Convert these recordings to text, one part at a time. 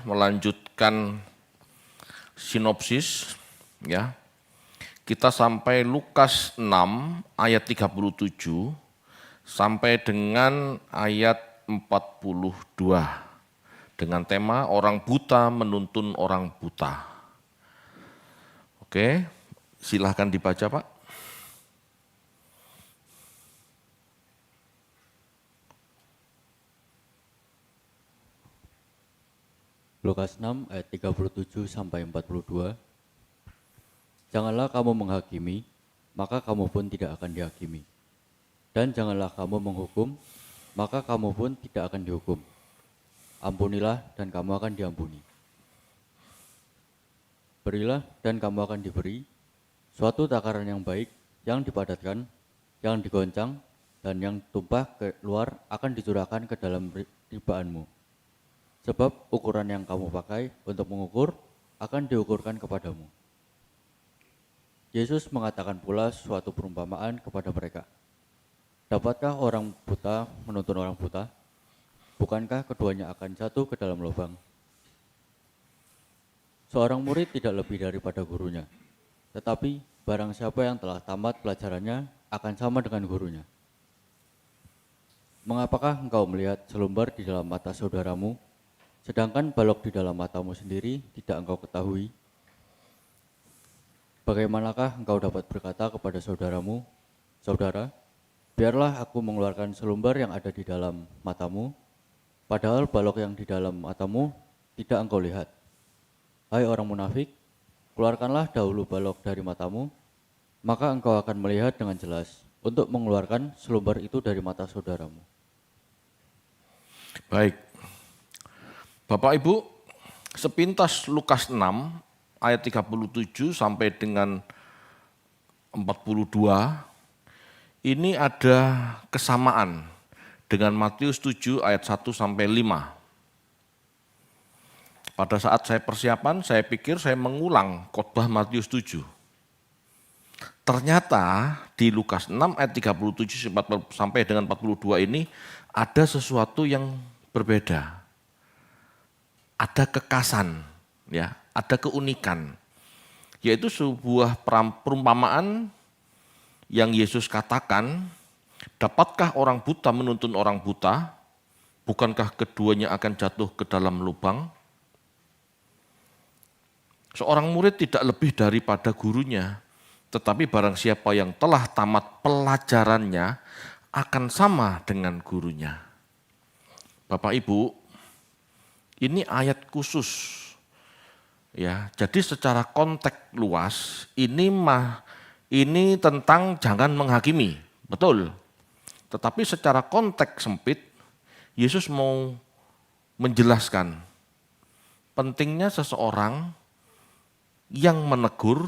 melanjutkan sinopsis ya. Kita sampai Lukas 6 ayat 37 sampai dengan ayat 42 dengan tema orang buta menuntun orang buta. Oke, silahkan dibaca Pak. Lukas 6 ayat 37 sampai 42. Janganlah kamu menghakimi, maka kamu pun tidak akan dihakimi. Dan janganlah kamu menghukum, maka kamu pun tidak akan dihukum. Ampunilah dan kamu akan diampuni. Berilah dan kamu akan diberi. Suatu takaran yang baik, yang dipadatkan, yang digoncang, dan yang tumpah keluar akan dicurahkan ke dalam ribaanmu. Sebab ukuran yang kamu pakai untuk mengukur akan diukurkan kepadamu. Yesus mengatakan pula suatu perumpamaan kepada mereka. Dapatkah orang buta menuntun orang buta? Bukankah keduanya akan jatuh ke dalam lubang? Seorang murid tidak lebih daripada gurunya. Tetapi barang siapa yang telah tamat pelajarannya akan sama dengan gurunya. Mengapakah engkau melihat selumbar di dalam mata saudaramu, sedangkan balok di dalam matamu sendiri tidak engkau ketahui? Bagaimanakah engkau dapat berkata kepada saudaramu, saudara, biarlah aku mengeluarkan selumbar yang ada di dalam matamu, padahal balok yang di dalam matamu tidak engkau lihat. Hai orang munafik, keluarkanlah dahulu balok dari matamu, maka engkau akan melihat dengan jelas untuk mengeluarkan selumbar itu dari mata saudaramu. Baik. Bapak Ibu, sepintas Lukas 6 ayat 37 sampai dengan 42 ini ada kesamaan dengan Matius 7 ayat 1 sampai 5. Pada saat saya persiapan, saya pikir saya mengulang khotbah Matius 7. Ternyata di Lukas 6 ayat 37 sampai dengan 42 ini ada sesuatu yang berbeda. Ada kekasan, ya, ada keunikan, yaitu sebuah perumpamaan yang Yesus katakan, dapatkah orang buta menuntun orang buta, bukankah keduanya akan jatuh ke dalam lubang? Seorang murid tidak lebih daripada gurunya, tetapi barang siapa yang telah tamat pelajarannya akan sama dengan gurunya. Bapak Ibu, ini ayat khusus, ya. Jadi secara konteks luas ini tentang jangan menghakimi, betul. Tetapi secara konteks sempit, Yesus mau menjelaskan pentingnya seseorang yang menegur,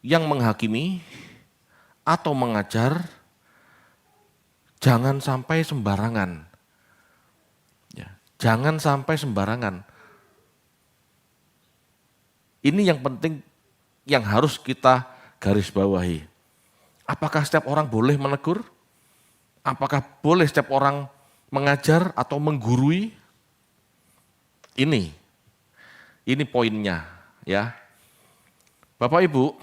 yang menghakimi atau mengajar, jangan sampai sembarangan. Jangan sampai sembarangan. Ini yang penting yang harus kita garis bawahi. Apakah setiap orang boleh menegur? Apakah boleh setiap orang mengajar atau menggurui? Ini poinnya, ya. Bapak Ibu,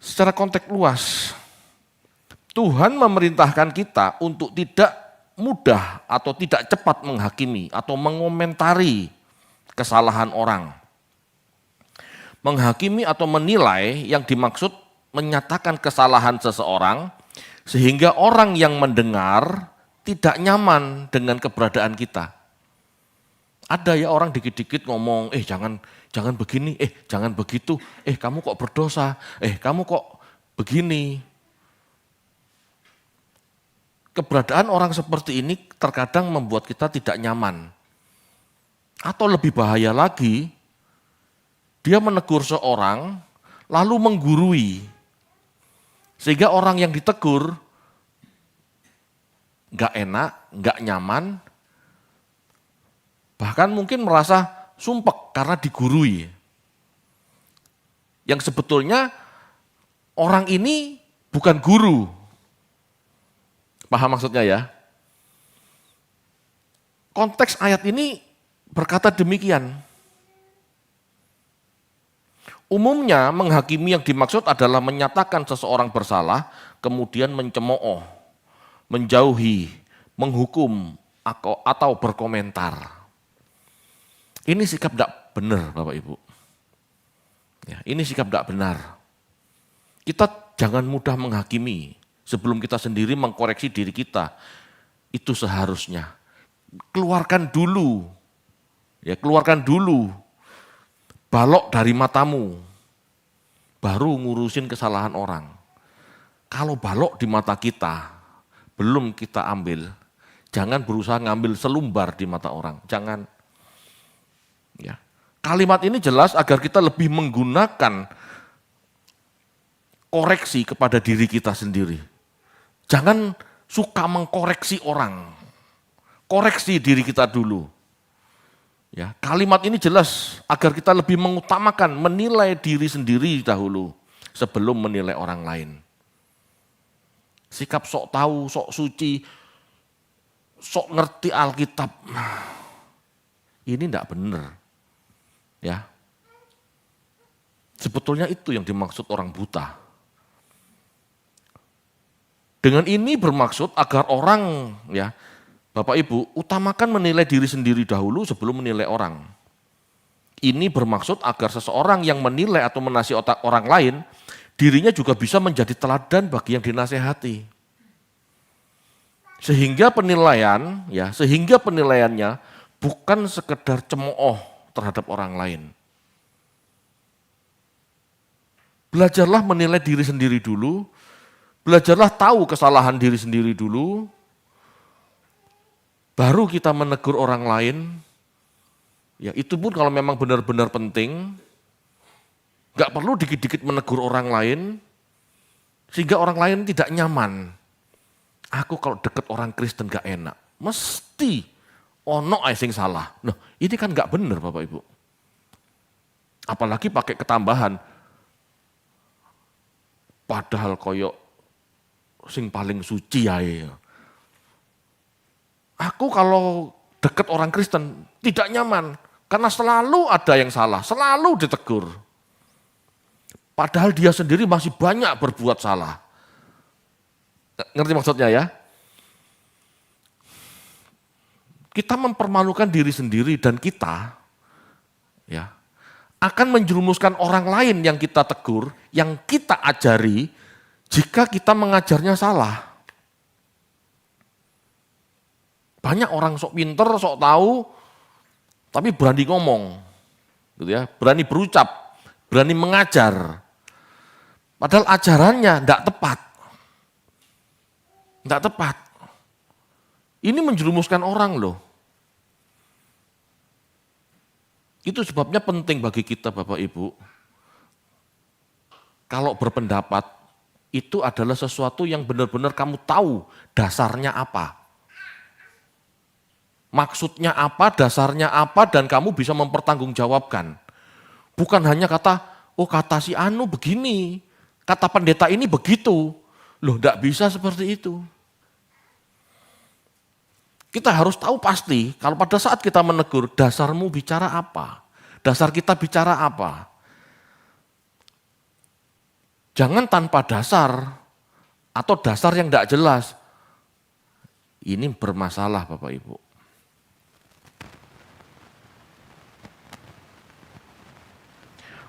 secara konteks luas, Tuhan memerintahkan kita untuk tidak mudah atau tidak cepat menghakimi atau mengomentari kesalahan orang. Menghakimi atau menilai yang dimaksud menyatakan kesalahan seseorang sehingga orang yang mendengar tidak nyaman dengan keberadaan kita. Ada ya orang dikit-dikit ngomong, jangan begini, jangan begitu, kamu kok berdosa, kamu kok begini. Keberadaan orang seperti ini terkadang membuat kita tidak nyaman. Atau lebih bahaya lagi, dia menegur seorang lalu menggurui. Sehingga orang yang ditegur nggak enak, nggak nyaman, bahkan mungkin merasa sumpek karena digurui. Yang sebetulnya orang ini bukan guru. Paham maksudnya ya? konteks ayat ini berkata demikian. Umumnya menghakimi yang dimaksud adalah menyatakan seseorang bersalah, kemudian mencemooh, menjauhi, menghukum, atau berkomentar. Ini sikap tidak benar Bapak Ibu. Ya, ini sikap tidak benar. Kita jangan mudah menghakimi sebelum kita sendiri mengkoreksi diri kita. Itu seharusnya. Keluarkan dulu. Ya, keluarkan dulu balok dari matamu, baru ngurusin kesalahan orang. Kalau balok di mata kita, belum kita ambil, jangan berusaha ngambil selumbar di mata orang, jangan. Ya. Kalimat ini jelas agar kita lebih menggunakan koreksi kepada diri kita sendiri. Jangan suka mengkoreksi orang, koreksi diri kita dulu. Ya, kalimat ini jelas agar kita lebih mengutamakan menilai diri sendiri dahulu sebelum menilai orang lain. Sikap sok tahu, sok suci, sok ngerti Alkitab, ini tidak benar. Ya, sebetulnya itu yang dimaksud orang buta. Dengan ini bermaksud agar orang, ya, Bapak Ibu, utamakan menilai diri sendiri dahulu sebelum menilai orang. Ini bermaksud agar seseorang yang menilai atau menasihati orang lain, dirinya juga bisa menjadi teladan bagi yang dinasehati. Sehingga penilaiannya bukan sekedar cemooh terhadap orang lain. Belajarlah menilai diri sendiri dulu, belajarlah tahu kesalahan diri sendiri dulu, baru kita menegur orang lain. Ya, itu pun kalau memang benar-benar penting, nggak perlu dikit-dikit menegur orang lain, sehingga orang lain tidak nyaman. Aku kalau deket orang Kristen gak enak, mesti ono ae sing salah. Nah, ini kan nggak benar Bapak Ibu. Apalagi pakai ketambahan, padahal koyok sing paling suci ae. Aku kalau dekat orang Kristen tidak nyaman karena selalu ada yang salah, selalu ditegur. Padahal dia sendiri masih banyak berbuat salah. Ngerti maksudnya ya? Kita mempermalukan diri sendiri dan kita ya akan menjerumuskan orang lain yang kita tegur, yang kita ajari jika kita mengajarnya salah. Banyak orang sok pinter, sok tahu, tapi berani ngomong, gitu ya, berani berucap, berani mengajar. Padahal ajarannya tidak tepat. Tidak tepat. Ini menjerumuskan orang loh. Itu sebabnya penting bagi kita Bapak Ibu. Kalau berpendapat, itu adalah sesuatu yang benar-benar kamu tahu dasarnya apa. Maksudnya apa, dasarnya apa, dan kamu bisa mempertanggungjawabkan. Bukan hanya kata, oh kata si Anu begini, kata pendeta ini begitu. Loh, enggak bisa seperti itu. Kita harus tahu pasti, kalau pada saat kita menegur, dasarmu bicara apa? Dasar kita bicara apa? Jangan tanpa dasar, atau dasar yang enggak jelas. Ini bermasalah Bapak Ibu.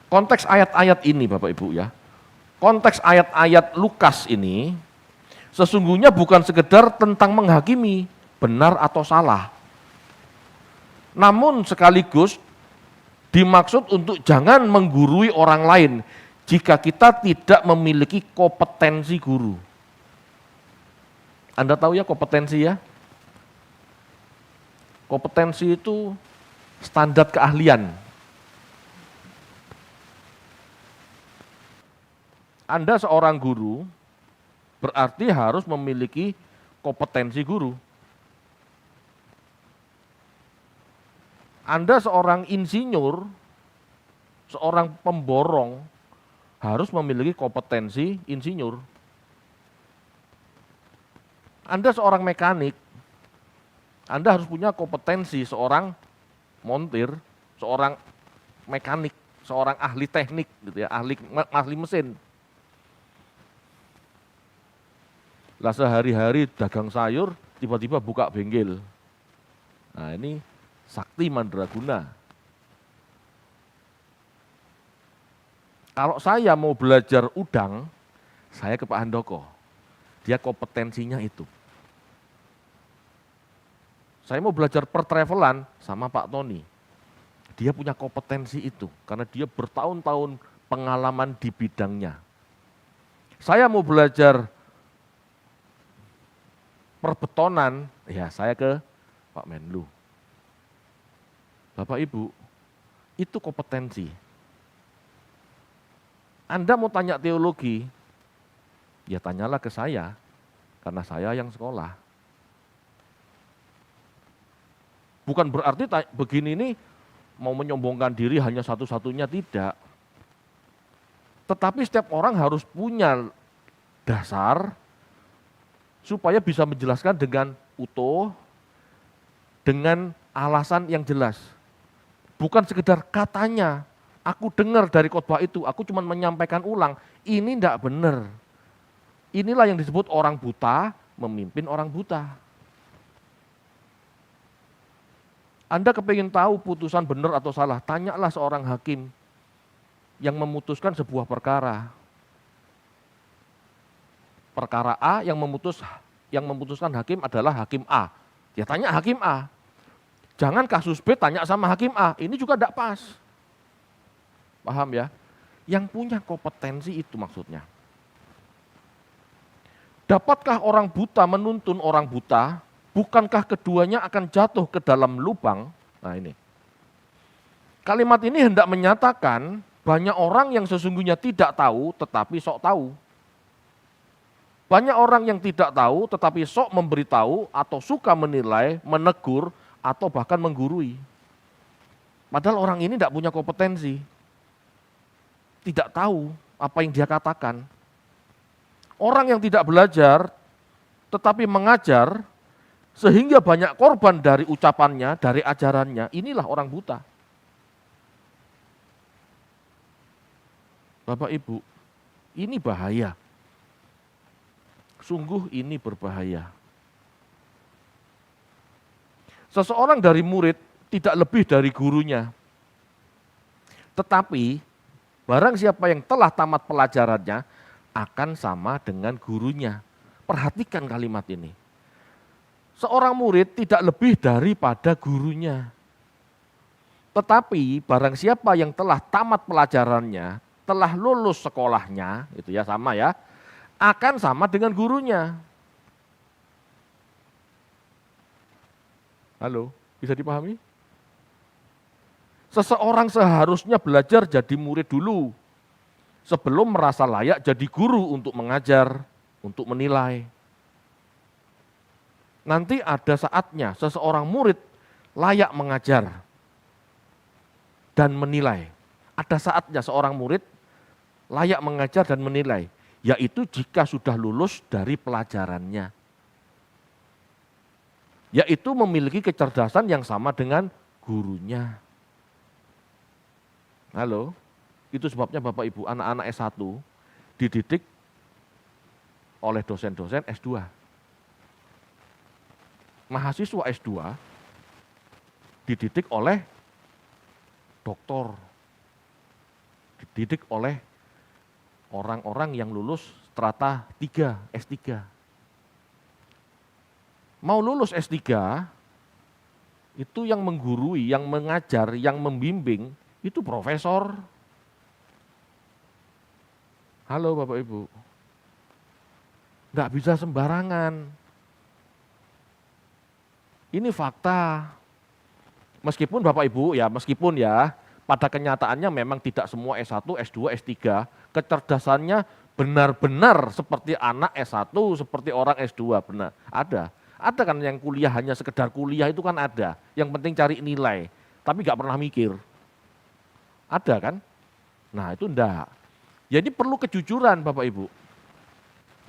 Konteks ayat-ayat ini Bapak Ibu ya, konteks ayat-ayat Lukas ini sesungguhnya bukan sekedar tentang menghakimi benar atau salah. Namun sekaligus dimaksud untuk jangan menggurui orang lain jika kita tidak memiliki kompetensi guru. Anda tahu ya kompetensi ya? Kompetensi itu standar keahlian. Anda seorang guru, berarti harus memiliki kompetensi guru. Anda seorang insinyur, seorang pemborong, harus memiliki kompetensi insinyur. Anda seorang mekanik, Anda harus punya kompetensi seorang montir, seorang mekanik, seorang ahli teknik gitu ya, ahli mesin. Lah sehari-hari dagang sayur, tiba-tiba buka bengkel. Nah ini sakti mandraguna. Kalau saya mau belajar udang, saya ke Pak Handoko. Dia kompetensinya itu. Saya mau belajar pertravelan sama Pak Tony. Dia punya kompetensi itu, karena dia bertahun-tahun pengalaman di bidangnya. Saya mau belajar perbetonan, ya saya ke Pak Menlu. Bapak Ibu, itu kompetensi. Anda mau tanya teologi, ya tanyalah ke saya, karena saya yang sekolah. Bukan berarti begini ini mau menyombongkan diri hanya satu-satunya, tidak. Tetapi setiap orang harus punya dasar supaya bisa menjelaskan dengan utuh, dengan alasan yang jelas. Bukan sekedar katanya, aku dengar dari khotbah itu, aku cuma menyampaikan ulang, ini tidak benar. Inilah yang disebut orang buta memimpin orang buta. Anda kepingin tahu putusan benar atau salah, tanyalah seorang hakim yang memutuskan sebuah perkara. Perkara A yang memutuskan hakim adalah hakim A. Ya tanya hakim A. Jangan kasus B tanya sama hakim A, ini juga tidak pas. Paham ya? Yang punya kompetensi itu maksudnya. Dapatkah orang buta menuntun orang buta? Bukankah keduanya akan jatuh ke dalam lubang? Nah ini. Kalimat ini hendak menyatakan banyak orang yang sesungguhnya tidak tahu tetapi sok tahu. Banyak orang yang tidak tahu tetapi sok memberitahu atau suka menilai, menegur, atau bahkan menggurui. Padahal orang ini tidak punya kompetensi. Tidak tahu apa yang dia katakan. Orang yang tidak belajar tetapi mengajar, sehingga banyak korban dari ucapannya, dari ajarannya, inilah orang buta. Bapak Ibu, ini bahaya. Sungguh ini berbahaya. Seseorang dari murid tidak lebih dari gurunya. Tetapi, barang siapa yang telah tamat pelajarannya, akan sama dengan gurunya. Perhatikan kalimat ini. Seorang murid tidak lebih daripada gurunya. Tetapi barang siapa yang telah tamat pelajarannya, telah lulus sekolahnya, itu ya sama ya, akan sama dengan gurunya. Halo, bisa dipahami? Seseorang seharusnya belajar jadi murid dulu, sebelum merasa layak jadi guru untuk mengajar, untuk menilai. Nanti ada saatnya seseorang murid layak mengajar dan menilai. Ada saatnya seorang murid layak mengajar dan menilai, yaitu jika sudah lulus dari pelajarannya. Yaitu memiliki kecerdasan yang sama dengan gurunya. Halo, itu sebabnya Bapak Ibu anak-anak S1 dididik oleh dosen-dosen S2. Mahasiswa S2 dididik oleh doktor, dididik oleh orang-orang yang lulus strata 3, S3. Mau lulus S3, itu yang menggurui, yang mengajar, yang membimbing, itu profesor. Halo Bapak Ibu, nggak bisa sembarangan. Ini fakta. Meskipun Bapak Ibu ya, pada kenyataannya memang tidak semua S1, S2, S3, kecerdasannya benar-benar seperti anak S1, seperti orang S2, benar. Ada kan yang kuliah hanya sekedar kuliah itu kan ada, yang penting cari nilai, tapi nggak pernah mikir. Ada kan? Nah itu enggak. Jadi perlu kejujuran Bapak Ibu.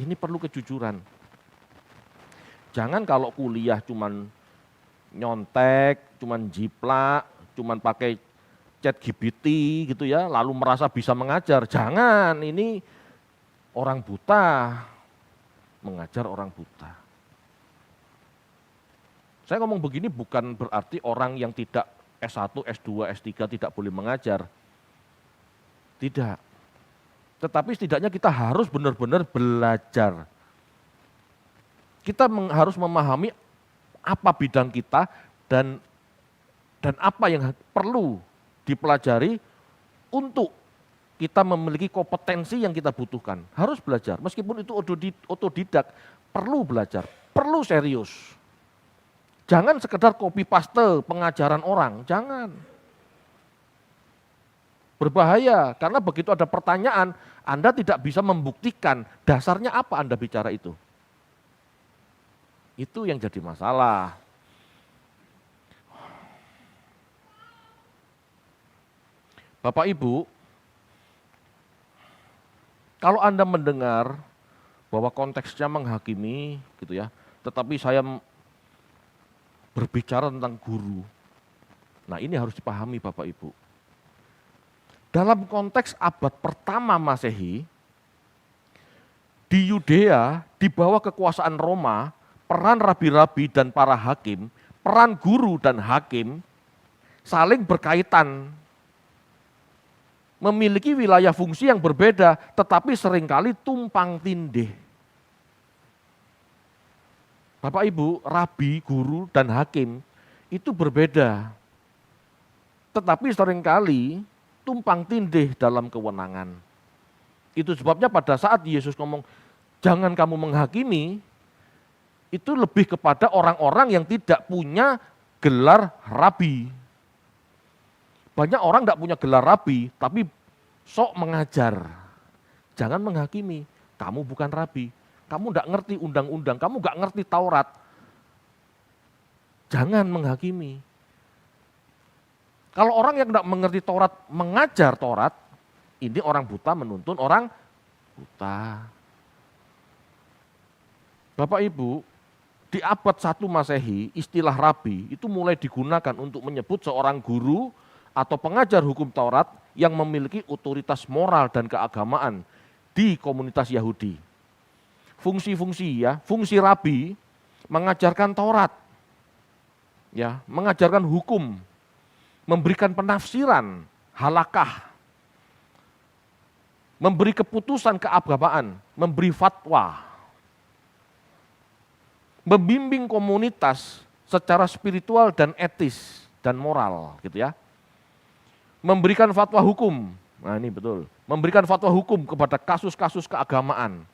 Ini perlu kejujuran. Jangan kalau kuliah cuman nyontek, cuman jiplak, cuman pakai chat GPT gitu ya, lalu merasa bisa mengajar. Jangan, ini orang buta mengajar orang buta. Saya ngomong begini bukan berarti orang yang tidak S1, S2, S3 tidak boleh mengajar. Tidak. Tetapi setidaknya kita harus benar-benar belajar. Kita harus memahami apa bidang kita dan apa yang perlu dipelajari untuk kita memiliki kompetensi yang kita butuhkan. Harus belajar, meskipun itu otodidak, perlu belajar, perlu serius. Jangan sekedar copy paste pengajaran orang, jangan. Berbahaya, karena begitu ada pertanyaan, Anda tidak bisa membuktikan dasarnya apa Anda bicara itu. Itu yang jadi masalah. Bapak Ibu, kalau Anda mendengar bahwa konteksnya menghakimi gitu ya, tetapi saya berbicara tentang guru. Nah, ini harus dipahami Bapak Ibu. Dalam konteks abad pertama Masehi, di Yudea, di bawah kekuasaan Roma, peran rabi-rabi dan para hakim, peran guru dan hakim saling berkaitan. Memiliki wilayah fungsi yang berbeda, tetapi seringkali tumpang tindih. Bapak Ibu, rabi, guru, dan hakim itu berbeda. Tetapi seringkali tumpang tindih dalam kewenangan. Itu sebabnya pada saat Yesus ngomong, jangan kamu menghakimi, itu lebih kepada orang-orang yang tidak punya gelar rabi. Banyak orang tidak punya gelar rabi, tapi sok mengajar. Jangan menghakimi, kamu bukan rabi. Kamu tidak ngerti undang-undang, kamu nggak ngerti Taurat. Jangan menghakimi. Kalau orang yang tidak mengerti Taurat, mengajar Taurat, ini orang buta menuntun orang buta. Bapak Ibu, di abad 1 Masehi, istilah rabi itu mulai digunakan untuk menyebut seorang guru atau pengajar hukum Taurat yang memiliki otoritas moral dan keagamaan di komunitas Yahudi. Fungsi-fungsi ya, fungsi rabi mengajarkan Taurat, ya, mengajarkan hukum, memberikan penafsiran, halakah, memberi keputusan keagamaan, memberi fatwa, membimbing komunitas secara spiritual dan etis dan moral, gitu ya. Memberikan fatwa hukum, nah ini betul, memberikan fatwa hukum kepada kasus-kasus keagamaan.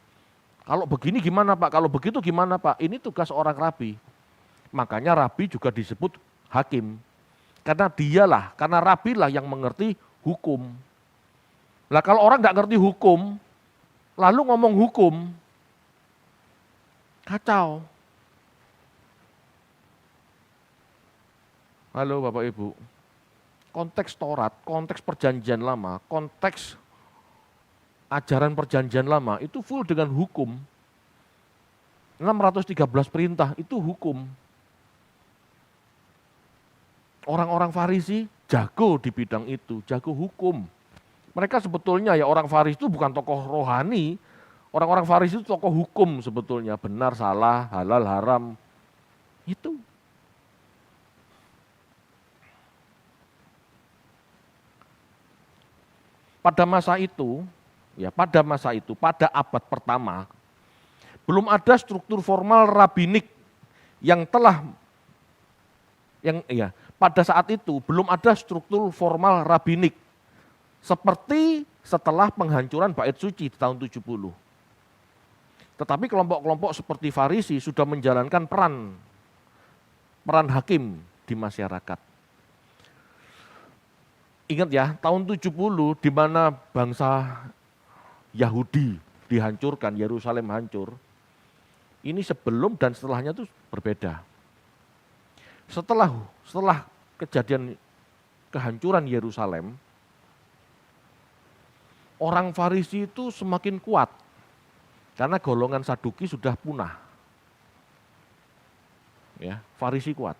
Kalau begini gimana Pak, kalau begitu gimana Pak, ini tugas orang rabi. Makanya rabi juga disebut hakim. Karena rabi lah yang mengerti hukum. Lah kalau orang nggak ngerti hukum, lalu ngomong hukum, kacau. Halo Bapak Ibu, konteks Taurat, konteks perjanjian lama, konteks ajaran perjanjian lama itu full dengan hukum. 613 perintah itu hukum. Orang-orang Farisi jago di bidang itu, jago hukum. Mereka sebetulnya ya orang Farisi itu bukan tokoh rohani, orang-orang Farisi itu tokoh hukum sebetulnya, benar, salah, halal, haram, itu. Pada masa itu, pada abad pertama, belum ada struktur formal rabinik pada saat itu belum ada struktur formal rabinik seperti setelah penghancuran bait suci di tahun 70. Tetapi kelompok-kelompok seperti Farisi sudah menjalankan peran hakim di masyarakat. Ingat ya, tahun 70 di mana bangsa Yahudi dihancurkan, Yerusalem hancur. Ini sebelum dan setelahnya itu berbeda. Setelah kejadian kehancuran Yerusalem, orang Farisi itu semakin kuat karena golongan Saduki sudah punah. Ya, Farisi kuat.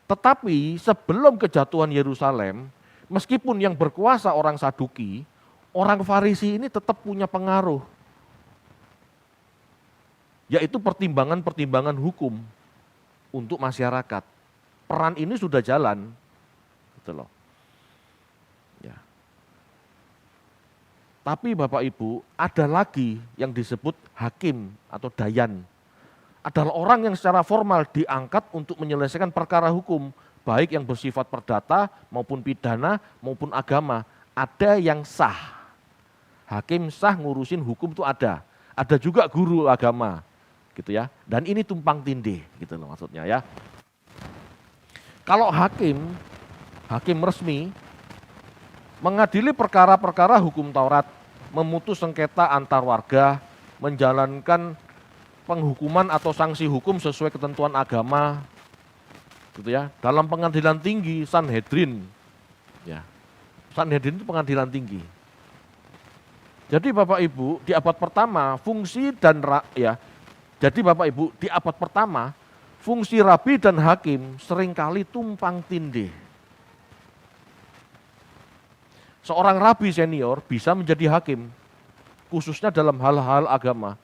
Tetapi sebelum kejatuhan Yerusalem, meskipun yang berkuasa orang Saduki, orang Farisi ini tetap punya pengaruh. Yaitu pertimbangan-pertimbangan hukum untuk masyarakat. Peran ini sudah jalan. Gitu loh. Ya. Tapi Bapak Ibu, ada lagi yang disebut hakim atau dayan. Adalah orang yang secara formal diangkat untuk menyelesaikan perkara hukum, baik yang bersifat perdata maupun pidana maupun agama. Ada yang sah. Hakim sah ngurusin hukum itu ada. Ada juga guru agama, gitu ya. Dan ini tumpang tindih, gitu loh maksudnya ya. Kalau hakim resmi mengadili perkara-perkara hukum Taurat, memutus sengketa antar warga, menjalankan penghukuman atau sanksi hukum sesuai ketentuan agama, gitu ya. Dalam pengadilan tinggi Sanhedrin, ya. Sanhedrin itu pengadilan tinggi. Jadi Bapak Ibu di abad pertama Jadi Bapak Ibu di abad pertama fungsi rabi dan hakim seringkali tumpang tindih. Seorang rabi senior bisa menjadi hakim, khususnya dalam hal-hal agama.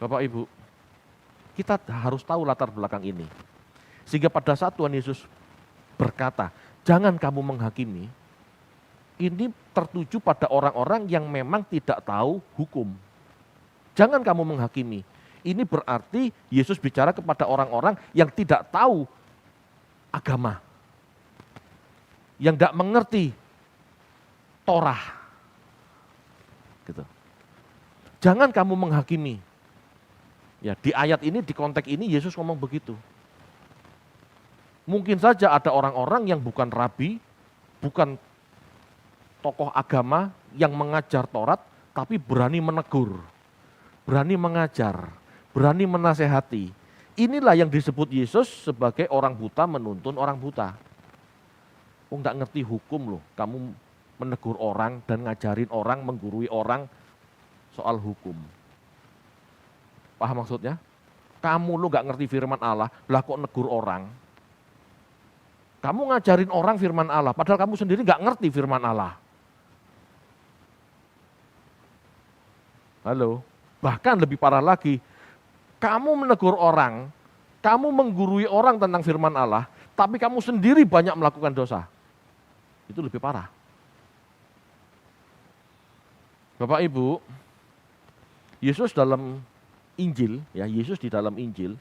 Bapak Ibu, kita harus tahu latar belakang ini. Sehingga pada saat Tuhan Yesus berkata, jangan kamu menghakimi, ini tertuju pada orang-orang yang memang tidak tahu hukum. Jangan kamu menghakimi. Ini berarti Yesus bicara kepada orang-orang yang tidak tahu agama. Yang tidak mengerti Torah. Gitu. Jangan kamu menghakimi. Ya, di ayat ini, di konteks ini Yesus ngomong begitu. Mungkin saja ada orang-orang yang bukan rabi, bukan tokoh agama yang mengajar Taurat, tapi berani menegur, berani mengajar, berani menasehati. Inilah yang disebut Yesus sebagai orang buta menuntun orang buta. Oh, nggak ngerti hukum loh, kamu menegur orang dan ngajarin orang, menggurui orang soal hukum. Paham maksudnya? Kamu lo nggak ngerti firman Allah, lah kok negur orang? Kamu ngajarin orang firman Allah, padahal kamu sendiri nggak ngerti firman Allah. Halo, bahkan lebih parah lagi, kamu menegur orang, kamu menggurui orang tentang firman Allah, tapi kamu sendiri banyak melakukan dosa. Itu lebih parah. Bapak Ibu, Yesus dalam Injil, ya Yesus di dalam Injil,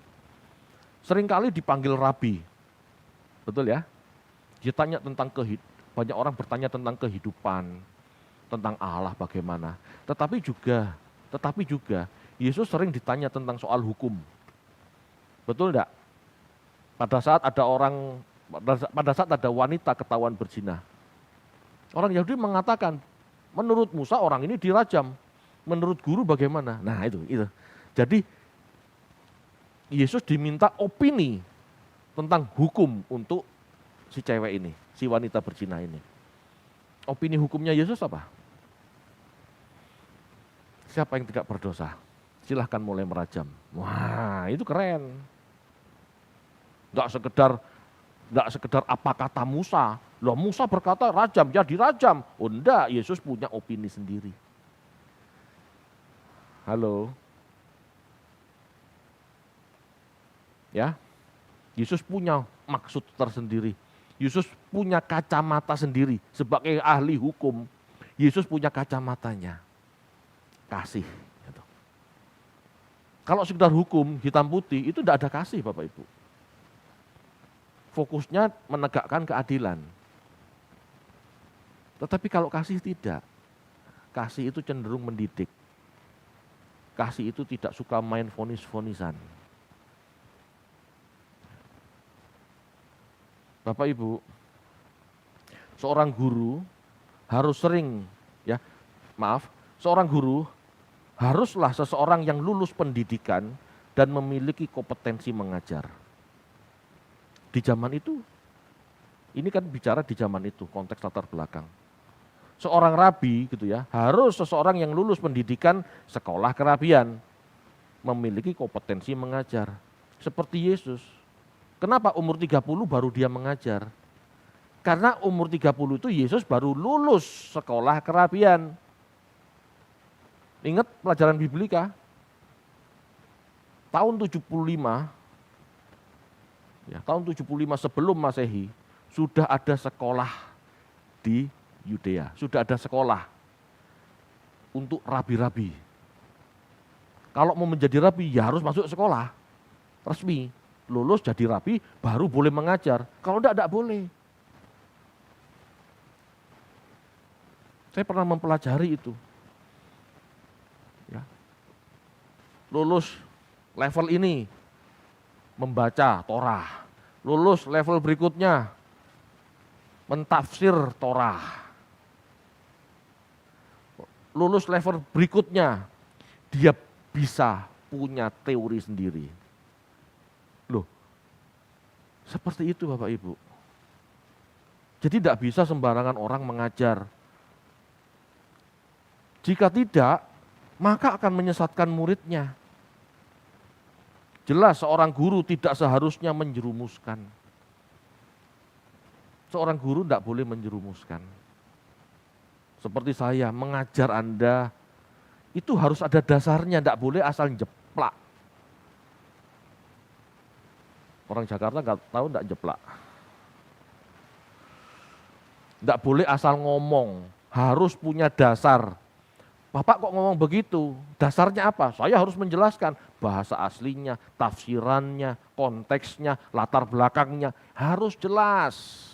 seringkali dipanggil rabi. Betul ya? Ditanya tentang banyak orang bertanya tentang kehidupan, tentang Allah bagaimana. Tetapi juga Yesus sering ditanya tentang soal hukum. Betul enggak? Pada saat ada wanita ketahuan berzina. Orang Yahudi mengatakan, menurut Musa orang ini dirajam. Menurut guru bagaimana? Nah itu. Jadi Yesus diminta opini tentang hukum untuk si cewek ini, si wanita berzina ini. Opini hukumnya Yesus apa? Siapa yang tidak berdosa? Silahkan mulai merajam. Wah, itu keren. Enggak sekedar apa kata Musa. Loh, Musa berkata rajam, ya dirajam. Oh enggak, Yesus punya opini sendiri. Halo. Ya. Yesus punya maksud tersendiri. Yesus punya kacamata sendiri. Sebagai ahli hukum, Yesus punya kacamatanya. Kasih. Gitu. Kalau sekedar hukum hitam putih, itu tidak ada kasih Bapak Ibu. Fokusnya menegakkan keadilan. Tetapi kalau kasih tidak. Kasih itu cenderung mendidik. Kasih itu tidak suka main vonis-vonisan. Bapak Ibu, seorang guru harus seorang guru haruslah seseorang yang lulus pendidikan dan memiliki kompetensi mengajar. Di zaman itu, ini kan bicara di zaman itu, konteks latar belakang. Seorang rabi gitu ya, harus seseorang yang lulus pendidikan sekolah kerabian. memiliki kompetensi mengajar. Seperti Yesus. Kenapa umur 30 baru dia mengajar? Karena umur 30 itu Yesus baru lulus sekolah kerabian. Ingat pelajaran Biblika? Tahun 75, ya, tahun 75 sebelum Masehi, sudah ada sekolah di Yudea. Sudah ada sekolah untuk rabi-rabi. Kalau mau menjadi rabi, ya harus masuk sekolah resmi. Lulus jadi rabi, baru boleh mengajar. Kalau enggak boleh. Saya pernah mempelajari itu. Ya. Lulus level ini, membaca Torah. Lulus level berikutnya, mentafsir Torah. Lulus level berikutnya, dia bisa punya teori sendiri. Loh, seperti itu Bapak Ibu. Jadi tidak bisa sembarangan orang mengajar. Jika tidak, maka akan menyesatkan muridnya. Jelas seorang guru tidak seharusnya menjerumuskan. Seorang guru tidak boleh menjerumuskan. Seperti saya mengajar Anda, itu harus ada dasarnya, tidak boleh asal jeplak. Orang Jakarta nggak tahu nggak jeplak. Nggak boleh asal ngomong, harus punya dasar. Bapak kok ngomong begitu? Dasarnya apa? Saya harus menjelaskan bahasa aslinya, tafsirannya, konteksnya, latar belakangnya harus jelas.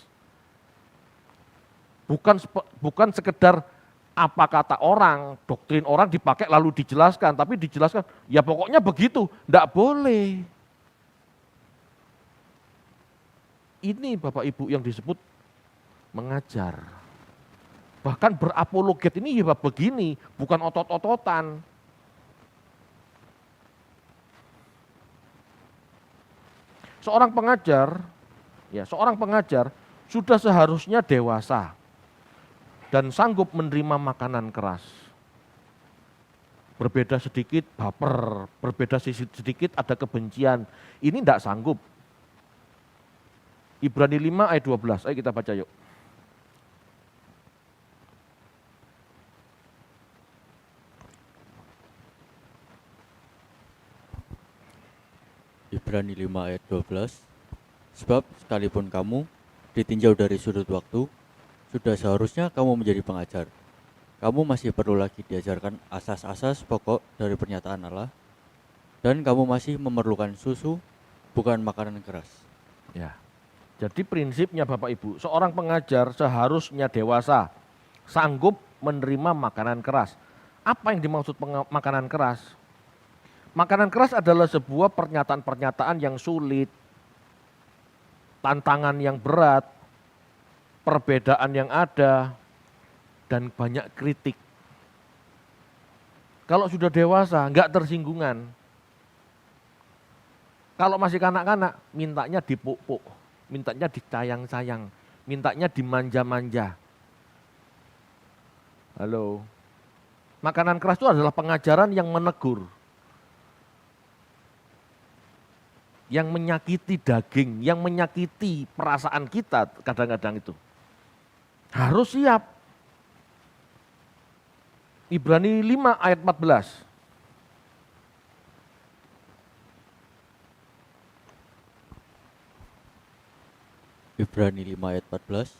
Bukan sekedar apa kata orang, doktrin orang dipakai lalu dijelaskan, tapi dijelaskan ya pokoknya begitu, nggak boleh. Ini Bapak Ibu yang disebut mengajar. Bahkan berapologet ini ya begini, bukan otot-ototan. Seorang pengajar sudah seharusnya dewasa dan sanggup menerima makanan keras. Berbeda sedikit baper, berbeda sedikit ada kebencian. Ini tidak sanggup. Ibrani 5 ayat 12, ayo kita baca yuk. Ibrani 5 ayat 12. Sebab sekalipun kamu ditinjau dari sudut waktu, sudah seharusnya kamu menjadi pengajar. Kamu masih perlu lagi diajarkan asas-asas pokok dari pernyataan Allah, dan kamu masih memerlukan susu, bukan makanan keras. Ya. Jadi prinsipnya Bapak Ibu, seorang pengajar seharusnya dewasa, sanggup menerima makanan keras. Apa yang dimaksud makanan keras? Makanan keras adalah sebuah pernyataan-pernyataan yang sulit, tantangan yang berat, perbedaan yang ada, dan banyak kritik. Kalau sudah dewasa, enggak tersinggungan. Kalau masih kanak-kanak, mintanya dipuk-puk, mintanya disayang-sayang, mintanya dimanja-manja. Halo. Makanan keras itu adalah pengajaran yang menegur, yang menyakiti daging, yang menyakiti perasaan kita kadang-kadang itu. Harus siap. Ibrani 5 ayat 14. Ibrani 5 ayat 14.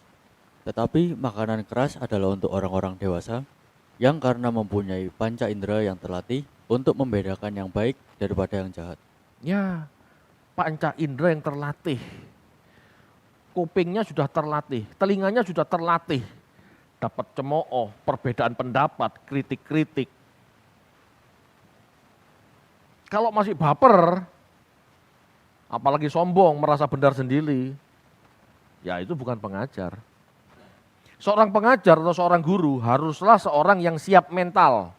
Tetapi makanan keras adalah untuk orang-orang dewasa yang karena mempunyai panca indera yang terlatih untuk membedakan yang baik daripada yang jahat. Ya, panca indera yang terlatih. Kupingnya sudah terlatih, telinganya sudah terlatih. Dapat cemooh, perbedaan pendapat, kritik-kritik. Kalau masih baper, apalagi sombong, merasa benar sendiri, ya itu bukan pengajar. Seorang pengajar atau seorang guru haruslah seorang yang siap mental,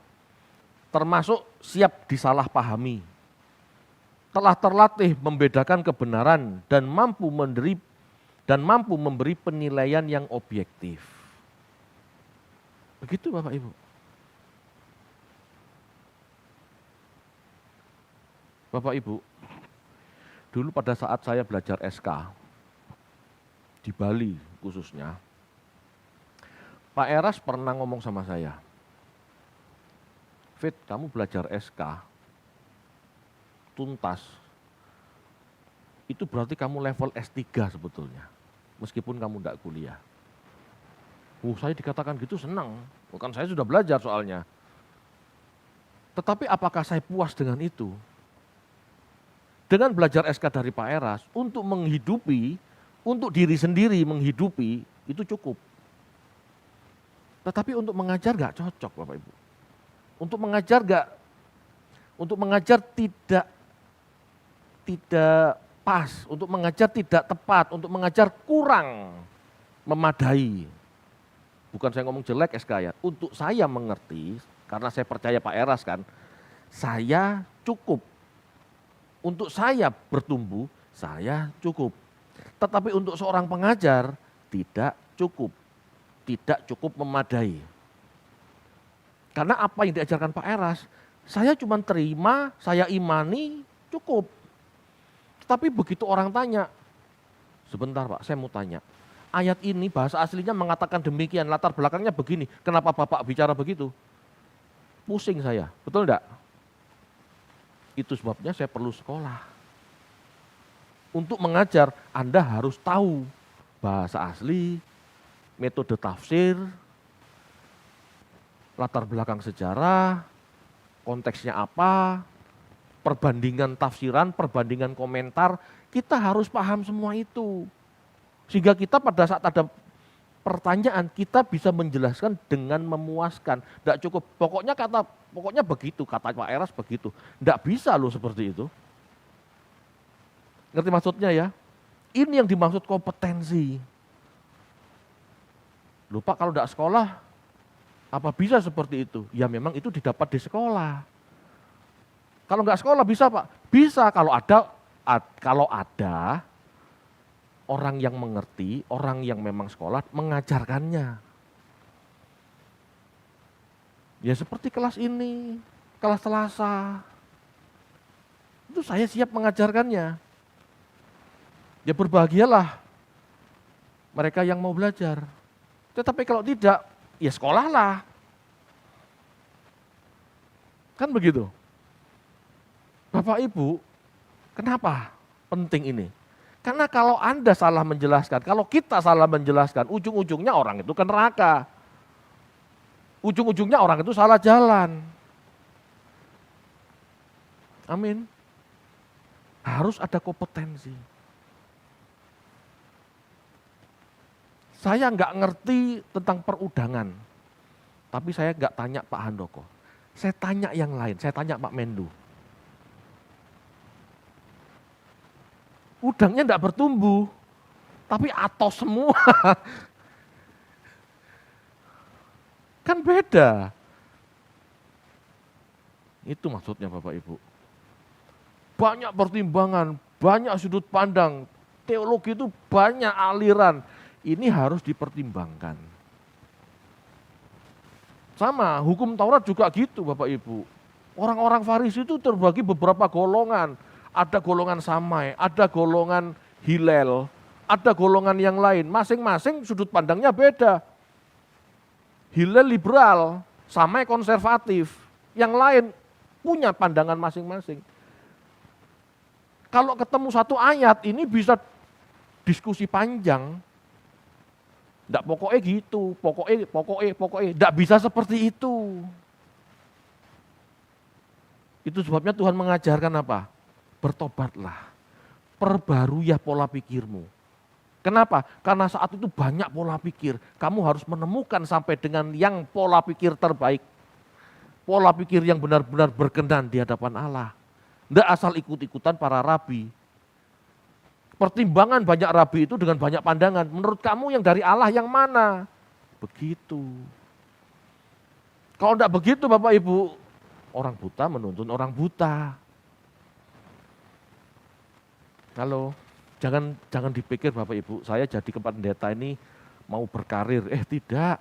termasuk siap disalahpahami. Telah terlatih membedakan kebenaran dan mampu memberi penilaian yang objektif. Begitu Bapak Ibu. Bapak Ibu, dulu pada saat saya belajar SK, di Bali khususnya, Pak Eras pernah ngomong sama saya, Fit, kamu belajar SK, tuntas, itu berarti kamu level S3 sebetulnya, meskipun kamu tidak kuliah. Saya dikatakan gitu senang, bukan saya sudah belajar soalnya. Tetapi apakah saya puas dengan itu? Dengan belajar SK dari Pak Eras, untuk menghidupi, untuk diri sendiri menghidupi, itu cukup. Tetapi untuk mengajar gak cocok Bapak Ibu. Untuk mengajar tidak pas, untuk mengajar tidak tepat, untuk mengajar kurang memadai. Bukan saya ngomong jelek SK ya, untuk saya mengerti, karena saya percaya Pak Eras kan, saya cukup. Untuk saya bertumbuh, saya cukup. Tetapi untuk seorang pengajar, tidak cukup memadai. Karena apa yang diajarkan Pak Eras, saya cuma terima, saya imani, cukup. Tapi begitu orang tanya, sebentar Pak, saya mau tanya, ayat ini bahasa aslinya mengatakan demikian, latar belakangnya begini, kenapa Bapak bicara begitu? Pusing saya, betul enggak? Itu sebabnya saya perlu sekolah. Untuk mengajar, Anda harus tahu bahasa asli, metode tafsir, latar belakang sejarah, konteksnya apa, perbandingan tafsiran, perbandingan komentar, kita harus paham semua itu. Sehingga kita pada saat ada pertanyaan, kita bisa menjelaskan dengan memuaskan. Tidak cukup, pokoknya begitu, kata Pak Eras begitu. Tidak bisa loh seperti itu. Ngerti maksudnya ya? Ini yang dimaksud kompetensi. Loh Pak, kalau tidak sekolah, apa bisa seperti itu? Ya memang itu didapat di sekolah. Kalau nggak sekolah bisa Pak? Bisa kalau ada orang yang mengerti, orang yang memang sekolah mengajarkannya. Ya seperti kelas ini, kelas Selasa. Itu saya siap mengajarkannya. Ya berbahagialah mereka yang mau belajar. Tetapi kalau tidak, ya sekolahlah. Kan begitu. Bapak Ibu, kenapa penting ini? Karena kalau Anda salah menjelaskan, kalau kita salah menjelaskan, ujung-ujungnya orang itu ke neraka. Ujung-ujungnya orang itu salah jalan. Amin. Harus ada kompetensi. Saya nggak ngerti tentang perudangan, tapi saya nggak tanya Pak Handoko. Saya tanya yang lain, saya tanya Pak Mendu. Udangnya enggak bertumbuh, tapi atos semua. Kan beda. Itu maksudnya Bapak Ibu. Banyak pertimbangan, banyak sudut pandang. Teologi itu banyak aliran. Ini harus dipertimbangkan. Sama, hukum Taurat juga gitu Bapak Ibu. Orang-orang Farisi itu terbagi beberapa golongan. Ada golongan Samai, ada golongan Hillel, ada golongan yang lain. Masing-masing sudut pandangnya beda. Hillel liberal, Samai konservatif. Yang lain punya pandangan masing-masing. Kalau ketemu satu ayat ini bisa diskusi panjang. Enggak pokoknya gitu, pokoknya. Enggak bisa seperti itu. Itu sebabnya Tuhan mengajarkan apa? Bertobatlah, perbarui pola pikirmu. Kenapa? Karena saat itu banyak pola pikir. Kamu harus menemukan sampai dengan yang pola pikir terbaik. Pola pikir yang benar-benar berkenan di hadapan Allah. Tidak asal ikut-ikutan para rabi. Pertimbangan banyak rabi itu dengan banyak pandangan. Menurut kamu yang dari Allah yang mana? Begitu. Kalau tidak begitu Bapak Ibu, orang buta menuntun orang buta. Halo, jangan dipikir Bapak Ibu, saya jadi pendeta ini mau berkarir. Tidak,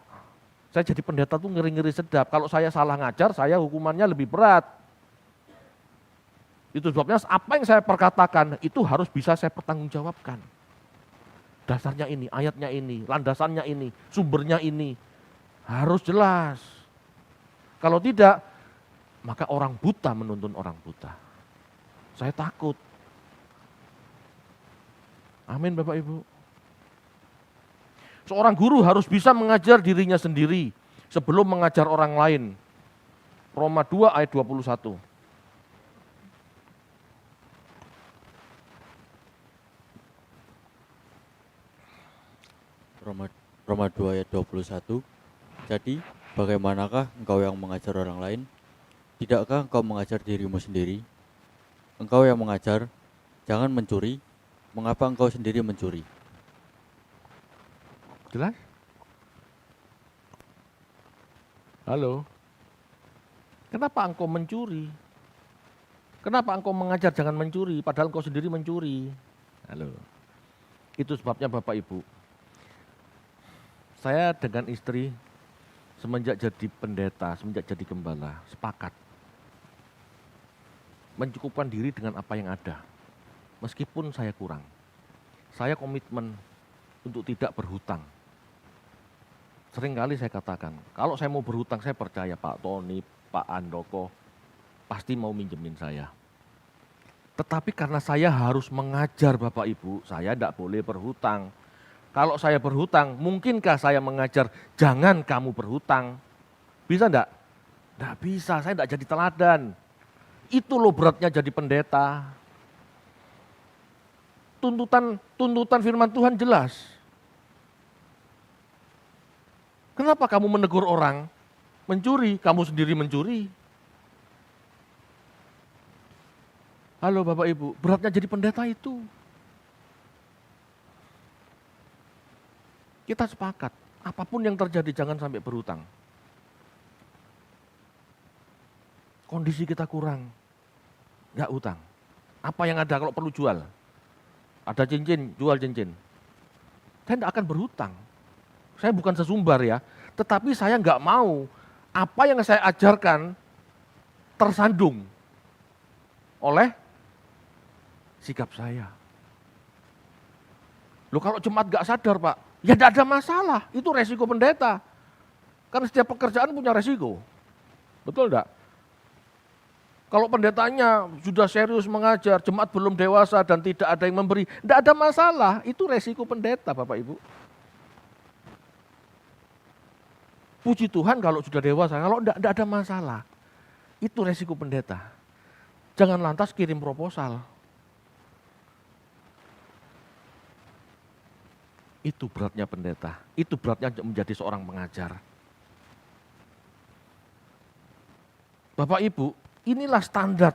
saya jadi pendeta tuh ngeri-ngeri sedap. Kalau saya salah ngajar, saya hukumannya lebih berat. Itu sebabnya apa yang saya perkatakan itu harus bisa saya pertanggungjawabkan. Dasarnya ini, ayatnya ini, landasannya ini, sumbernya ini. Harus jelas. Kalau tidak, maka orang buta menuntun orang buta. Saya takut. Amin Bapak Ibu. Seorang guru harus bisa mengajar dirinya sendiri sebelum mengajar orang lain. Roma 2 ayat 21. Roma 2 ayat 21. Jadi, bagaimanakah engkau yang mengajar orang lain? Tidakkah engkau mengajar dirimu sendiri? Engkau yang mengajar, jangan mencuri. Mengapa engkau sendiri mencuri? Jelas? Halo? Kenapa engkau mencuri? Kenapa engkau mengajar jangan mencuri, padahal engkau sendiri mencuri? Halo? Itu sebabnya Bapak Ibu. Saya dengan istri semenjak jadi pendeta, semenjak jadi gembala, sepakat. Mencukupkan diri dengan apa yang ada. Meskipun saya kurang. Saya komitmen untuk tidak berhutang. Seringkali saya katakan, kalau saya mau berhutang, saya percaya Pak Tony, Pak Andoko, pasti mau minjemin saya. Tetapi karena saya harus mengajar Bapak Ibu, saya tidak boleh berhutang. Kalau saya berhutang, mungkinkah saya mengajar, jangan kamu berhutang? Bisa enggak? Enggak bisa, saya enggak jadi teladan. Itu loh beratnya jadi pendeta. Tuntutan firman Tuhan jelas. Kenapa kamu menegur orang? Mencuri, kamu sendiri mencuri. Halo Bapak Ibu, beratnya jadi pendeta itu. Kita sepakat, apapun yang terjadi jangan sampai berhutang. Kondisi kita kurang, enggak hutang. Apa yang ada kalau perlu jual? Ada cincin, jual cincin. Saya enggak akan berhutang. Saya bukan sesumbar ya, tetapi saya enggak mau apa yang saya ajarkan tersandung oleh sikap saya. Loh kalau jemaat enggak sadar Pak, ya enggak ada masalah, itu resiko pendeta. Karena setiap pekerjaan punya resiko. Betul enggak? Kalau pendetanya sudah serius mengajar, jemaat belum dewasa dan tidak ada yang memberi, enggak ada masalah, itu resiko pendeta Bapak Ibu. Puji Tuhan kalau sudah dewasa, kalau enggak ada masalah. Itu resiko pendeta. Jangan lantas kirim proposal. Itu beratnya pendeta, itu beratnya menjadi seorang pengajar. Bapak Ibu, inilah standar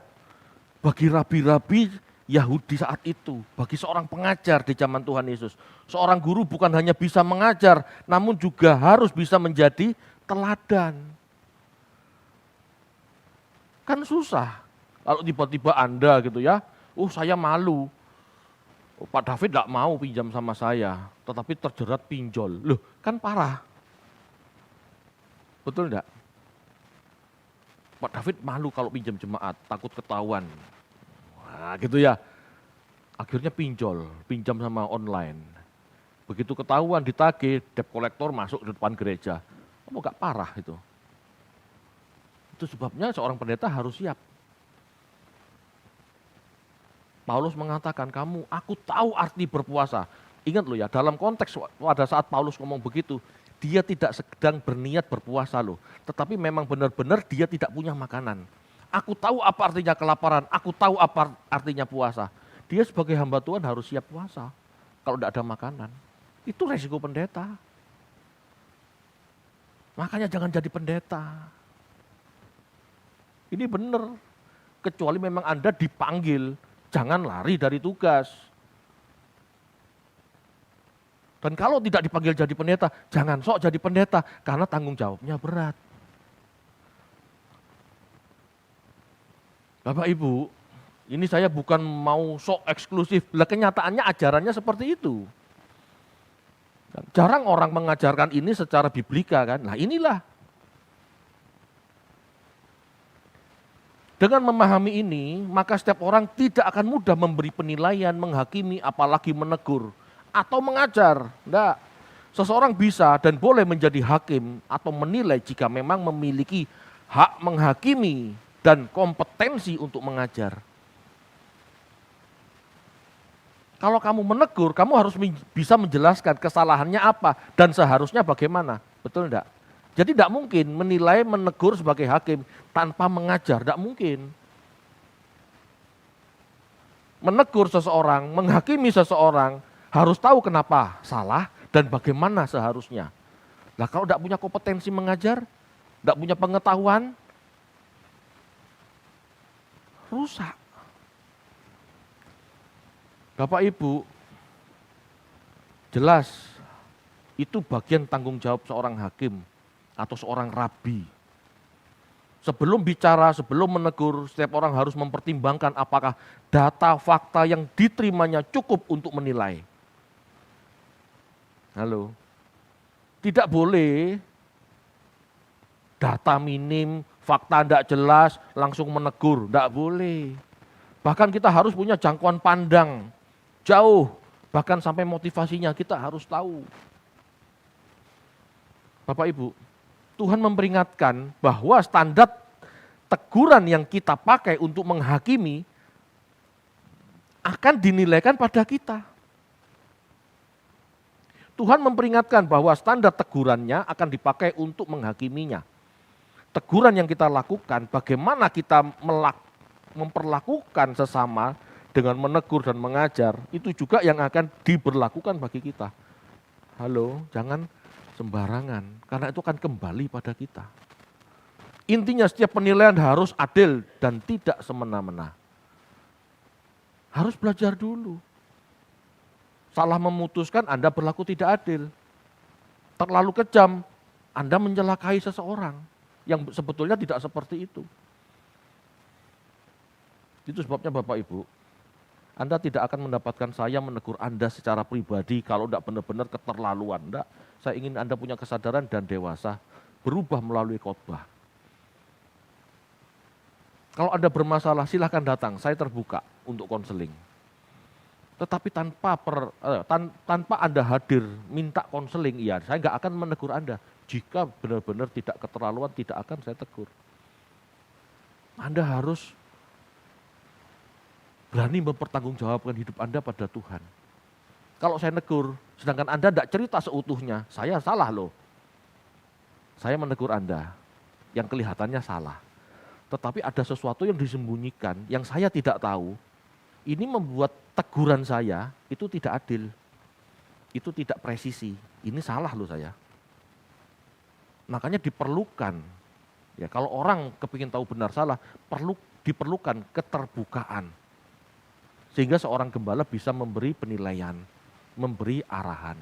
bagi rabi-rabi Yahudi saat itu, bagi seorang pengajar di zaman Tuhan Yesus. Seorang guru bukan hanya bisa mengajar, namun juga harus bisa menjadi teladan. Kan susah, kalau tiba-tiba Anda gitu ya, saya malu. Pak David tidak mau pinjam sama saya, tetapi terjerat pinjol. Loh, kan parah. Betul enggak? Pak David malu kalau pinjam jemaat, takut ketahuan. Wah, gitu ya. Akhirnya pinjam sama online. Begitu ketahuan ditagih, debt collector masuk di depan gereja. Kamu enggak parah itu? Itu sebabnya seorang pendeta harus siap. Paulus mengatakan, aku tahu arti berpuasa. Ingat loh ya, dalam konteks pada saat Paulus ngomong begitu, dia tidak sedang berniat berpuasa loh. Tetapi memang benar-benar dia tidak punya makanan. Aku tahu apa artinya kelaparan, aku tahu apa artinya puasa. Dia sebagai hamba Tuhan harus siap puasa. Kalau tidak ada makanan, itu resiko pendeta. Makanya jangan jadi pendeta. Ini benar, kecuali memang Anda dipanggil. Jangan lari dari tugas. Dan kalau tidak dipanggil jadi pendeta, jangan sok jadi pendeta, karena tanggung jawabnya berat. Bapak Ibu, ini saya bukan mau sok eksklusif, kenyataannya ajarannya seperti itu. Jarang orang mengajarkan ini secara biblika kan, nah inilah. Dengan memahami ini, maka setiap orang tidak akan mudah memberi penilaian, menghakimi, apalagi menegur atau mengajar. Enggak. Seseorang bisa dan boleh menjadi hakim atau menilai jika memang memiliki hak menghakimi dan kompetensi untuk mengajar. Kalau kamu menegur, kamu harus bisa menjelaskan kesalahannya apa dan seharusnya bagaimana. Betul enggak? Jadi tidak mungkin menilai, menegur sebagai hakim tanpa mengajar, tidak mungkin. Menegur seseorang, menghakimi seseorang, harus tahu kenapa salah dan bagaimana seharusnya. Nah kalau tidak punya kompetensi mengajar, tidak punya pengetahuan, rusak. Bapak Ibu, jelas itu bagian tanggung jawab seorang hakim atau seorang rabi. Sebelum bicara, sebelum menegur, setiap orang harus mempertimbangkan apakah data, fakta yang diterimanya cukup untuk menilai. Halo, tidak boleh data minim, fakta tidak jelas, langsung menegur, tidak boleh. Bahkan kita harus punya jangkauan pandang, jauh, bahkan sampai motivasinya kita harus tahu. Bapak Ibu, Tuhan memperingatkan bahwa standar teguran yang kita pakai untuk menghakimi akan dinilaikan pada kita. Tuhan memperingatkan bahwa standar tegurannya akan dipakai untuk menghakiminya. Teguran yang kita lakukan, bagaimana kita memperlakukan sesama dengan menegur dan mengajar, itu juga yang akan diberlakukan bagi kita. Halo, jangan sembarangan, karena itu akan kembali pada kita. Intinya setiap penilaian harus adil dan tidak semena-mena. Harus belajar dulu. Salah memutuskan Anda berlaku tidak adil. Terlalu kejam, Anda mencelakai seseorang yang sebetulnya tidak seperti itu. Itu sebabnya Bapak Ibu, Anda tidak akan mendapatkan saya menegur Anda secara pribadi kalau tidak benar-benar keterlaluan. Enggak. Saya ingin Anda punya kesadaran dan dewasa, berubah melalui khotbah. Kalau Anda bermasalah, silahkan datang, saya terbuka untuk konseling. Tetapi tanpa Anda hadir, minta konseling, iya, saya nggak akan menegur Anda. Jika benar-benar tidak keterlaluan, tidak akan saya tegur. Anda harus berani mempertanggungjawabkan hidup Anda pada Tuhan. Kalau saya negur, sedangkan Anda tidak cerita seutuhnya, saya salah loh. Saya menegur Anda, yang kelihatannya salah. Tetapi ada sesuatu yang disembunyikan, yang saya tidak tahu, ini membuat teguran saya itu tidak adil. Itu tidak presisi, ini salah loh saya. Makanya diperlukan, ya kalau orang kepingin tahu benar salah, diperlukan keterbukaan. Sehingga seorang gembala bisa memberi penilaian, memberi arahan.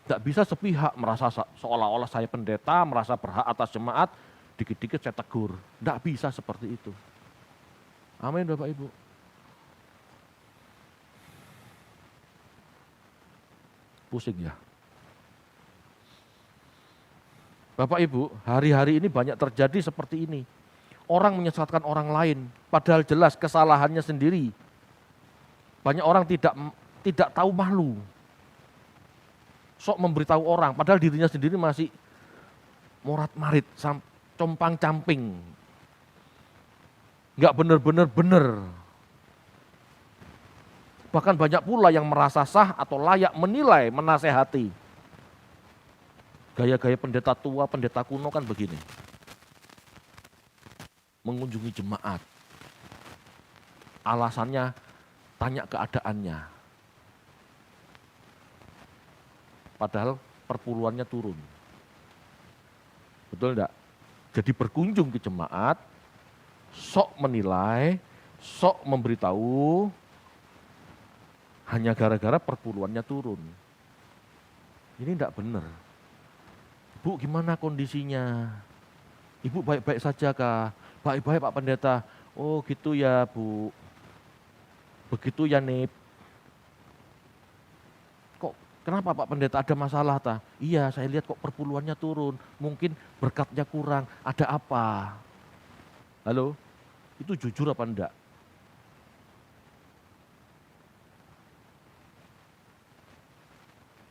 Tidak bisa sepihak merasa seolah-olah saya pendeta, merasa berhak atas jemaat, dikit-dikit saya tegur. Tidak bisa seperti itu. Amin Bapak Ibu. Pusing ya. Bapak Ibu, hari-hari ini banyak terjadi seperti ini. Orang menyesatkan orang lain, padahal jelas kesalahannya sendiri. Banyak orang tidak tahu malu. Sok memberitahu orang, padahal dirinya sendiri masih morat-marit, compang-camping. Enggak benar-benar. Bahkan banyak pula yang merasa sah atau layak menilai, menasehati. Gaya-gaya pendeta tua, pendeta kuno kan begini. Mengunjungi jemaat. Alasannya tanya keadaannya. Padahal perpuluhannya turun. Betul enggak? Jadi berkunjung ke jemaat, sok menilai, sok memberitahu, hanya gara-gara perpuluhannya turun. Ini enggak benar. Bu, gimana kondisinya? Ibu baik-baik saja kah? Baik-baik Pak Pendeta. Oh gitu ya Bu. Begitu ya Nip. Kok kenapa Pak Pendeta ada masalah ta? Iya saya lihat kok perpuluhannya turun. Mungkin berkatnya kurang. Ada apa? Halo? Itu jujur apa enggak?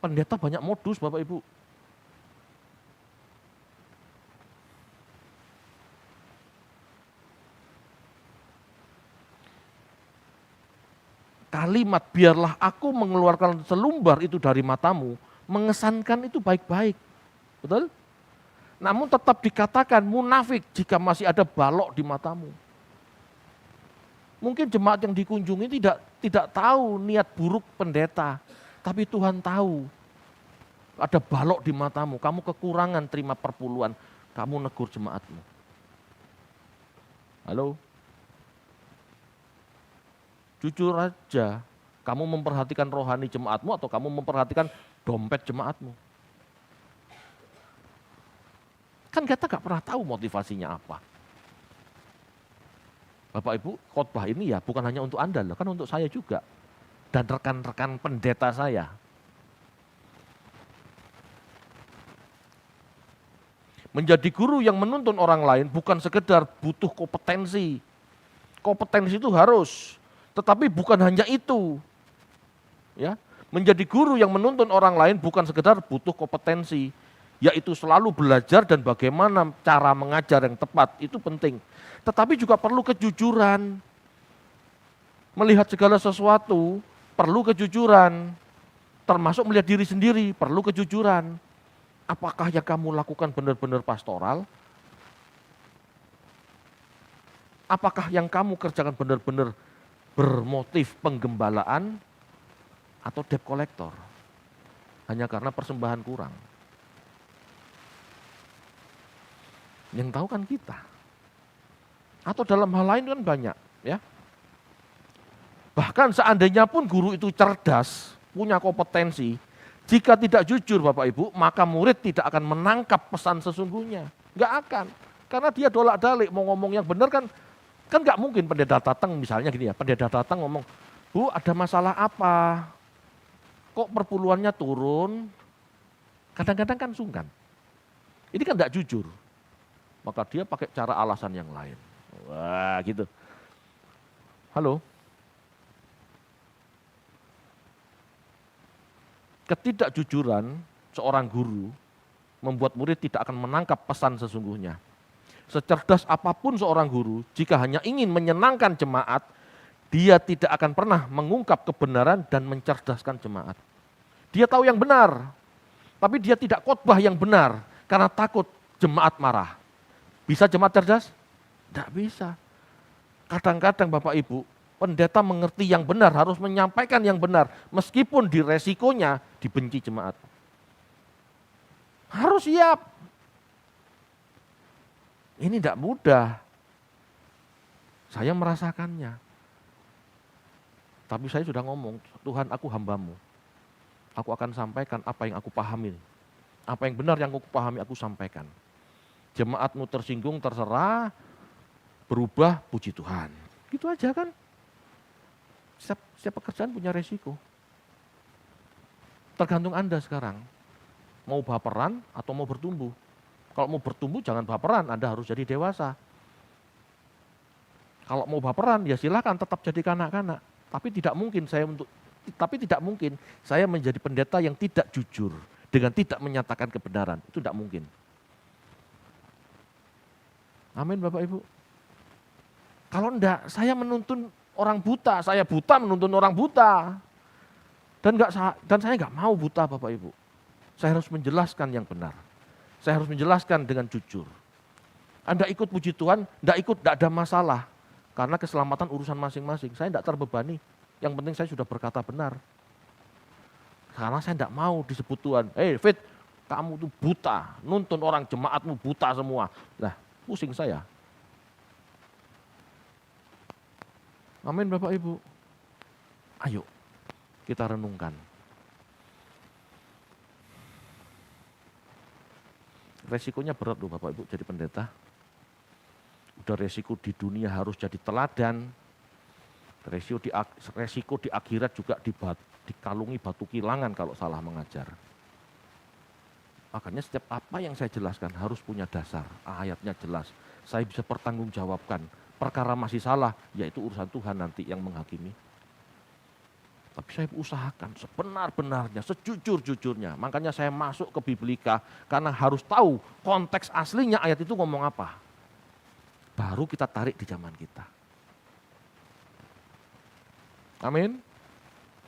Pendeta banyak modus Bapak Ibu. Kalimat biarlah aku mengeluarkan selumbar itu dari matamu, mengesankan itu baik-baik. Betul? Namun tetap dikatakan munafik jika masih ada balok di matamu. Mungkin jemaat yang dikunjungi tidak tahu niat buruk pendeta, tapi Tuhan tahu. Ada balok di matamu, kamu kekurangan terima perpuluhan, kamu negur jemaatmu. Halo? Jujur aja, kamu memperhatikan rohani jemaatmu atau kamu memperhatikan dompet jemaatmu? Kan kita gak pernah tahu motivasinya apa. Bapak Ibu, khotbah ini ya bukan hanya untuk Anda loh, kan untuk saya juga. Dan rekan-rekan pendeta saya. Menjadi guru yang menuntun orang lain bukan sekedar butuh kompetensi. Kompetensi itu harus, tetapi bukan hanya itu. Ya, menjadi guru yang menuntun orang lain bukan sekedar butuh kompetensi, yaitu selalu belajar dan bagaimana cara mengajar yang tepat, itu penting. Tetapi juga perlu kejujuran. Melihat segala sesuatu perlu kejujuran, termasuk melihat diri sendiri perlu kejujuran. Apakah yang kamu lakukan benar-benar pastoral? Apakah yang kamu kerjakan benar-benar bermotif penggembalaan atau debt collector? Hanya karena persembahan kurang. Yang tahu kan kita. Atau dalam hal lain kan banyak, ya. Bahkan seandainya pun guru itu cerdas, punya kompetensi, jika tidak jujur Bapak Ibu, maka murid tidak akan menangkap pesan sesungguhnya. Enggak akan. Karena dia dolak-dalik mau ngomong yang benar kan enggak mungkin pendeta datang misalnya gini ya, pendeta datang ngomong, "Bu, ada masalah apa? Kok perpuluhannya turun?" Kadang-kadang kan sungkan. Ini kan enggak jujur. Maka dia pakai cara alasan yang lain. Wah, gitu. Halo? Ketidakjujuran seorang guru membuat murid tidak akan menangkap pesan sesungguhnya. Secerdas apapun seorang guru, jika hanya ingin menyenangkan jemaat, dia tidak akan pernah mengungkap kebenaran dan mencerdaskan jemaat. Dia tahu yang benar, tapi dia tidak khotbah yang benar karena takut jemaat marah. Bisa jemaat cerdas? Tidak bisa. Kadang-kadang Bapak Ibu, pendeta mengerti yang benar, harus menyampaikan yang benar, meskipun di resikonya dibenci jemaat. Harus siap. Ini tidak mudah. Saya merasakannya. Tapi saya sudah ngomong, Tuhan aku hambamu. Aku akan sampaikan apa yang aku pahami. Apa yang benar yang aku pahami, aku sampaikan. Jemaatmu tersinggung, terserah, berubah, puji Tuhan. Gitu aja kan. Setiap pekerjaan punya resiko. Tergantung Anda sekarang. Mau baperan atau mau bertumbuh. Kalau mau bertumbuh jangan baperan, Anda harus jadi dewasa. Kalau mau baperan ya silakan tetap jadi kanak-kanak. Tapi tidak mungkin saya menjadi pendeta yang tidak jujur dengan tidak menyatakan kebenaran. Itu tidak mungkin. Amin Bapak Ibu. Kalau enggak, saya menuntun orang buta, saya buta menuntun orang buta. Dan saya enggak mau buta Bapak Ibu. Saya harus menjelaskan yang benar. Saya harus menjelaskan dengan jujur. Anda ikut puji Tuhan, enggak ada masalah. Karena keselamatan urusan masing-masing. Saya enggak terbebani. Yang penting saya sudah berkata benar. Karena saya enggak mau disebut Tuhan, Fit, kamu tuh buta, nuntun orang jemaatmu buta semua. Lah, pusing saya. Amin Bapak Ibu. Ayo kita renungkan. Resikonya berat loh Bapak Ibu jadi pendeta. Udah resiko di dunia harus jadi teladan. Resiko di akhirat juga dikalungi batu kilangan kalau salah mengajar. Makanya setiap apa yang saya jelaskan harus punya dasar. Ayatnya jelas. Saya bisa pertanggungjawabkan perkara masih salah, yaitu urusan Tuhan nanti yang menghakimi. Tapi saya usahakan sebenar-benarnya, sejujur-jujurnya. Makanya saya masuk ke Biblika karena harus tahu konteks aslinya ayat itu ngomong apa. Baru kita tarik di zaman kita. Amin.